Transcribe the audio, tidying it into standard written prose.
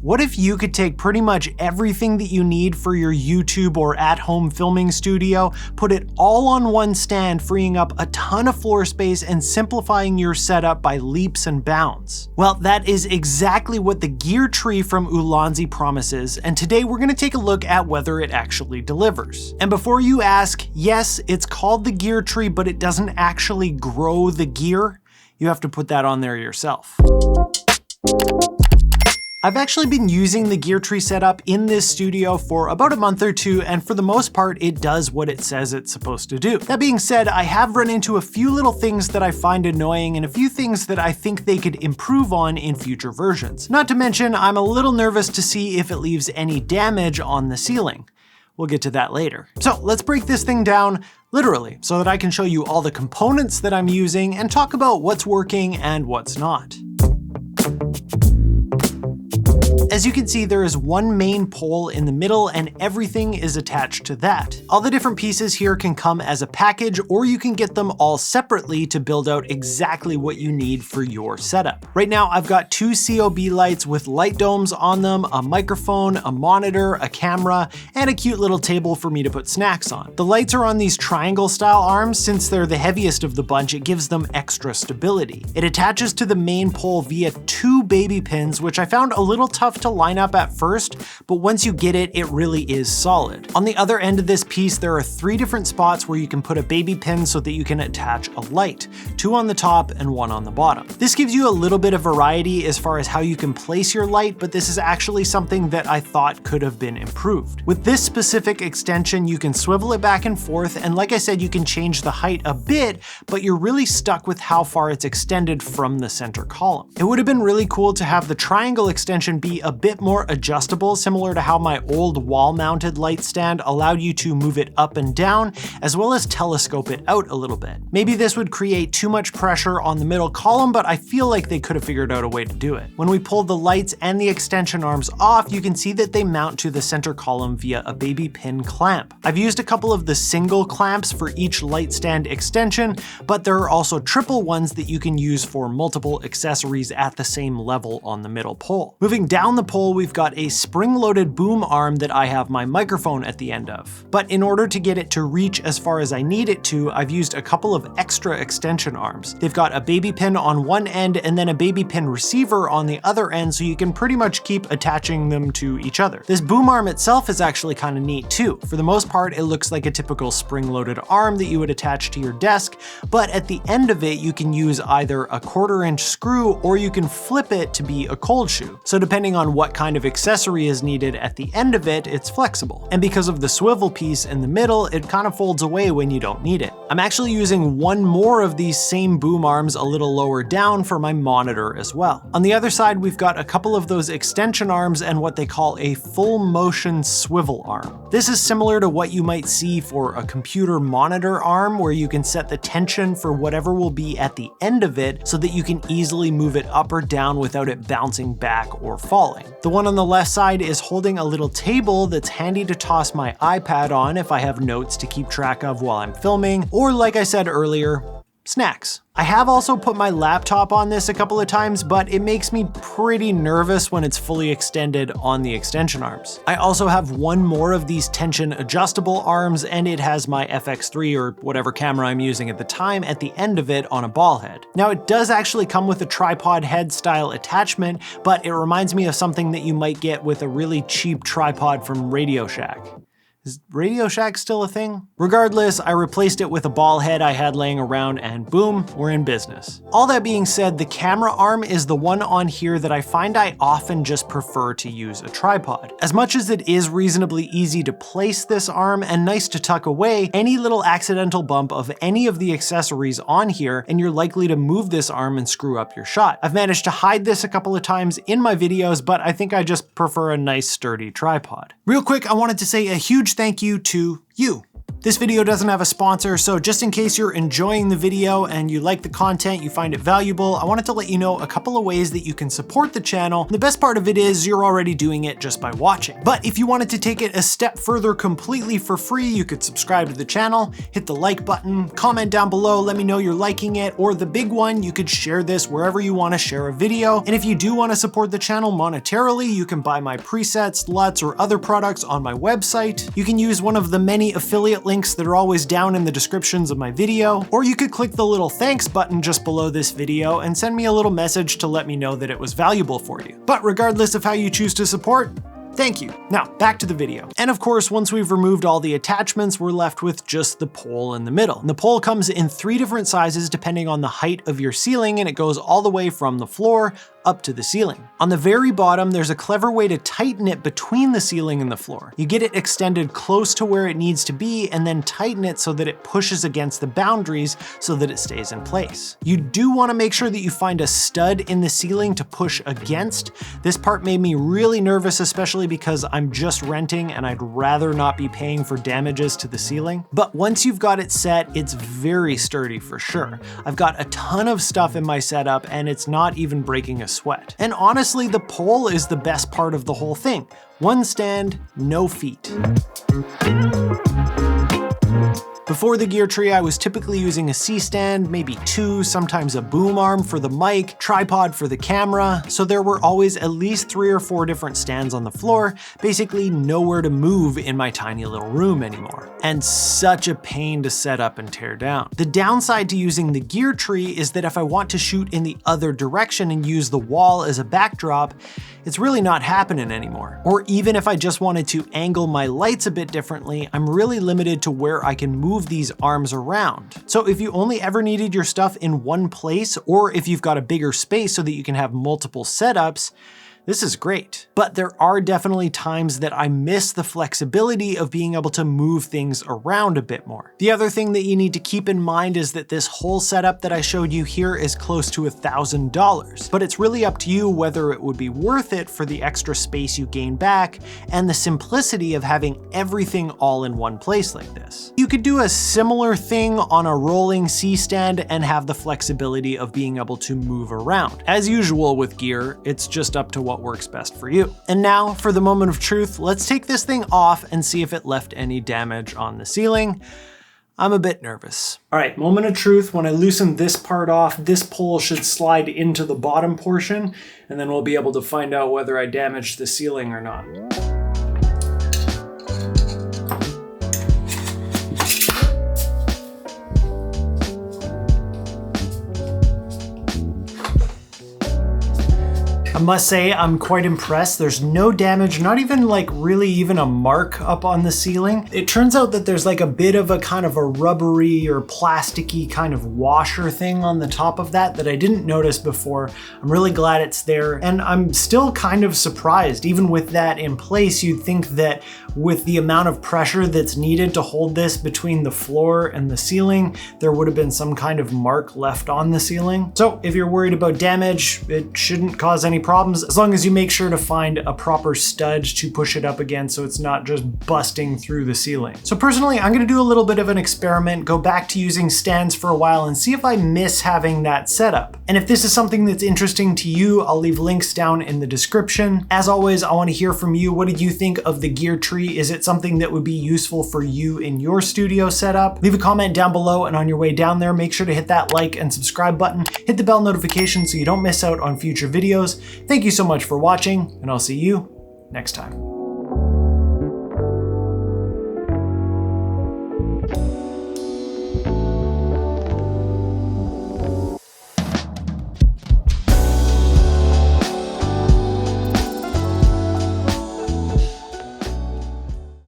What if you could take pretty much everything that you need for your YouTube or at-home filming studio, put it all on one stand, freeing up a ton of floor space and simplifying your setup by leaps and bounds? Well, that is exactly what the GearTree from Ulanzi promises, and today we're going to take a look at whether it actually delivers. And before you ask, yes, it's called the GearTree, but it doesn't actually grow the gear. You have to put that on there yourself. I've actually been using the GearTree setup in this studio for about a month or two, and for the most part, it does what it says it's supposed to do. That being said, I have run into a few little things that I find annoying and a few things that I think they could improve on in future versions. Not to mention, I'm a little nervous to see if it leaves any damage on the ceiling. We'll get to that later. So let's break this thing down literally so that I can show you all the components that I'm using and talk about what's working and what's not. As you can see, there is one main pole in the middle and everything is attached to that. All the different pieces here can come as a package, or you can get them all separately to build out exactly what you need for your setup. Right now, I've got two COB lights with light domes on them, a microphone, a monitor, a camera, and a cute little table for me to put snacks on. The lights are on these triangle style arms. Since they're the heaviest of the bunch, it gives them extra stability. It attaches to the main pole via two baby pins, which I found a little tough to line up at first, but once you get it, it really is solid. On the other end of this piece, there are three different spots where you can put a baby pin so that you can attach a light, two on the top and one on the bottom. This gives you a little bit of variety as far as how you can place your light, but this is actually something that I thought could have been improved. With this specific extension, you can swivel it back and forth, and like I said, you can change the height a bit, but you're really stuck with how far it's extended from the center column. It would have been really cool to have the triangle extension be a bit more adjustable, similar to how my old wall-mounted light stand allowed you to move it up and down, as well as telescope it out a little bit. Maybe this would create too much pressure on the middle column, but I feel like they could have figured out a way to do it. When we pull the lights and the extension arms off, you can see that they mount to the center column via a baby pin clamp. I've used a couple of the single clamps for each light stand extension, but there are also triple ones that you can use for multiple accessories at the same level on the middle pole. Moving down the pole, we've got a spring-loaded boom arm that I have my microphone at the end of. But in order to get it to reach as far as I need it to, I've used a couple of extra extension arms. They've got a baby pin on one end and then a baby pin receiver on the other end, so you can pretty much keep attaching them to each other. This boom arm itself is actually kind of neat too. For the most part, it looks like a typical spring-loaded arm that you would attach to your desk, but at the end of it, you can use either a 1/4-inch screw or you can flip it to be a cold shoe. So depending on what kind of accessory is needed at the end of it, it's flexible. And because of the swivel piece in the middle, it kind of folds away when you don't need it. I'm actually using one more of these same boom arms a little lower down for my monitor as well. On the other side, we've got a couple of those extension arms and what they call a full motion swivel arm. This is similar to what you might see for a computer monitor arm, where you can set the tension for whatever will be at the end of it so that you can easily move it up or down without it bouncing back or falling. The one on the left side is holding a little table that's handy to toss my iPad on if I have notes to keep track of while I'm filming, or like I said earlier, snacks. I have also put my laptop on this a couple of times, but it makes me pretty nervous when it's fully extended on the extension arms. I also have one more of these tension adjustable arms, and it has my FX3 or whatever camera I'm using at the time at the end of it on a ball head. Now, it does actually come with a tripod head style attachment, but it reminds me of something that you might get with a really cheap tripod from Radio Shack. Is Radio Shack still a thing? Regardless, I replaced it with a ball head I had laying around and boom, we're in business. All that being said, the camera arm is the one on here that I find I often just prefer to use a tripod. As much as it is reasonably easy to place this arm and nice to tuck away, any little accidental bump of any of the accessories on here and you're likely to move this arm and screw up your shot. I've managed to hide this a couple of times in my videos, but I think I just prefer a nice sturdy tripod. Real quick, I wanted to say a huge thank you to you. This video doesn't have a sponsor, so just in case you're enjoying the video and you like the content, you find it valuable, I wanted to let you know a couple of ways that you can support the channel. The best part of it is you're already doing it just by watching. But if you wanted to take it a step further completely for free, you could subscribe to the channel, hit the like button, comment down below, let me know you're liking it, or the big one, you could share this wherever you want to share a video. And if you do want to support the channel monetarily, you can buy my presets, Luts, or other products on my website. You can use one of the many affiliate links that are always down in the descriptions of my video, or you could click the little thanks button just below this video and send me a little message to let me know that it was valuable for you. But regardless of how you choose to support, thank you. Now, back to the video. And of course, once we've removed all the attachments, we're left with just the pole in the middle. And the pole comes in 3 different sizes depending on the height of your ceiling, and it goes all the way from the floor up to the ceiling. On the very bottom, there's a clever way to tighten it between the ceiling and the floor. You get it extended close to where it needs to be and then tighten it so that it pushes against the boundaries so that it stays in place. You do want to make sure that you find a stud in the ceiling to push against. This part made me really nervous, especially because I'm just renting and I'd rather not be paying for damages to the ceiling. But once you've got it set, it's very sturdy for sure. I've got a ton of stuff in my setup and it's not even breaking a sweat. And honestly, the pole is the best part of the whole thing. One stand, no feet. Before the GearTree, I was typically using a C-stand, maybe 2, sometimes a boom arm for the mic, tripod for the camera, so there were always at least 3 or 4 different stands on the floor, basically nowhere to move in my tiny little room anymore. And such a pain to set up and tear down. The downside to using the GearTree is that if I want to shoot in the other direction and use the wall as a backdrop, it's really not happening anymore. Or even if I just wanted to angle my lights a bit differently, I'm really limited to where I can move these arms around. So if you only ever needed your stuff in one place, or if you've got a bigger space so that you can have multiple setups, this is great. But there are definitely times that I miss the flexibility of being able to move things around a bit more. The other thing that you need to keep in mind is that this whole setup that I showed you here is close to $1,000, but it's really up to you whether it would be worth it for the extra space you gain back and the simplicity of having everything all in one place like this. You could do a similar thing on a rolling C-stand and have the flexibility of being able to move around. As usual with gear, it's just up to what works best for you. And now for the moment of truth, let's take this thing off and see if it left any damage on the ceiling. I'm a bit nervous. All right, moment of truth. When I loosen this part off, this pole should slide into the bottom portion, and then we'll be able to find out whether I damaged the ceiling or not. I must say I'm quite impressed. There's no damage, not even like really even a mark up on the ceiling. It turns out that there's like a bit of a kind of a rubbery or plasticky kind of washer thing on the top of that I didn't notice before. I'm really glad it's there, and I'm still kind of surprised. Even with that in place, you'd think that with the amount of pressure that's needed to hold this between the floor and the ceiling, there would have been some kind of mark left on the ceiling. So if you're worried about damage, it shouldn't cause any problems as long as you make sure to find a proper stud to push it up again so it's not just busting through the ceiling. So personally, I'm gonna do a little bit of an experiment, go back to using stands for a while and see if I miss having that setup. And if this is something that's interesting to you, I'll leave links down in the description. As always, I wanna hear from you. What did you think of the GearTree? Is it something that would be useful for you in your studio setup? Leave a comment down below, and on your way down there, make sure to hit that like and subscribe button. Hit the bell notification so you don't miss out on future videos. Thank you so much for watching, and I'll see you next time.